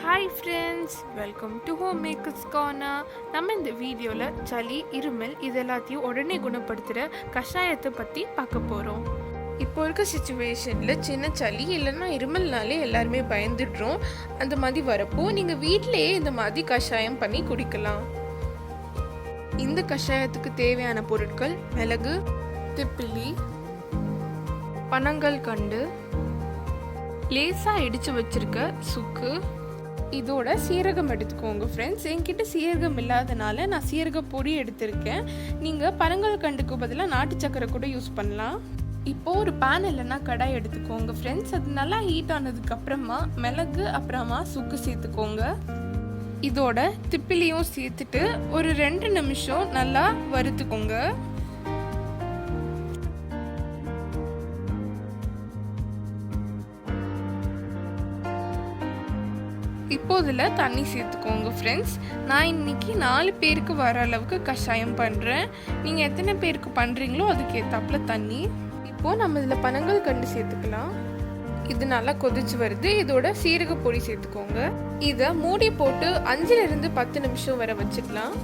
Hi friends, welcome to home makers corner. நம்ம இந்த வீடியோவில் சளி, இருமல் இது எல்லாத்தையும் உடனே குணப்படுத்துகிற கஷாயத்தை பற்றி பார்க்க போகிறோம். இப்போ இருக்க சுச்சுவேஷனில் சின்ன சளி இல்லைன்னா இருமல்னாலே எல்லாருமே பயந்துடுறோம். அந்த மாதிரி வரப்போ நீங்கள் வீட்டிலையே இந்த மாதிரி கஷாயம் பண்ணி குடிக்கலாம். இந்த கஷாயத்துக்கு தேவையான பொருட்கள்: மிளகு, திப்பிலி, பனங்கல்கண்டு, லேசாக இடித்து வச்சிருக்க சுக்கு, இதோட சீரகம் எடுத்துக்கோங்க ஃப்ரெண்ட்ஸ். என்கிட்ட சீரகம் இல்லாதனால நான் சீரக பொடி எடுத்திருக்கேன். நீங்கள் பனங்கல்கண்டுக்கு பதிலாக நாட்டு சக்கரை கூட யூஸ் பண்ணலாம். இப்போது ஒரு பேன் இல்லைன்னா கடாய் எடுத்துக்கோங்க ஃப்ரெண்ட்ஸ். அது நல்லா ஹீட் ஆனதுக்கு அப்புறமா மிளகு அப்புறமா சுக்கு சேர்த்துக்கோங்க. இதோட திப்பிலியும் சேர்த்துட்டு ஒரு 2 நிமிஷம் நல்லா வறுத்துக்கோங்க. இப்போ இதில் தண்ணி சேர்த்துக்கோங்க ஃப்ரெண்ட்ஸ். நான் இன்னைக்கு 4 பேருக்கு வர அளவுக்கு கஷாயம் பண்ணுறேன். நீங்கள் எத்தனை பேருக்கு பண்ணுறீங்களோ அதுக்கு ஏற்றாப்புல தண்ணி. இப்போது நம்ம இதில் பனங்கல்கண்டு சேர்த்துக்கலாம். இது நல்லா கொதிச்சு வருது. இதோட சீரக பொடி சேர்த்துக்கோங்க. இதை மூடி போட்டு 5லிருந்து 10 நிமிஷம் வரை வச்சுக்கலாம்.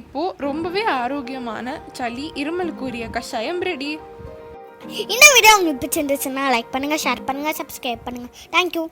இப்போது ரொம்பவே ஆரோக்கியமான சளி, இருமலுக்குரிய கஷாயம் ரெடி. இந்த வீடியோ உங்களுக்கு பிடிச்சிருந்துச்சுன்னா லைக் பண்ணுங்கள், ஷேர் பண்ணுங்கள், சப்ஸ்கிரைப் பண்ணுங்கள். தேங்க்யூ.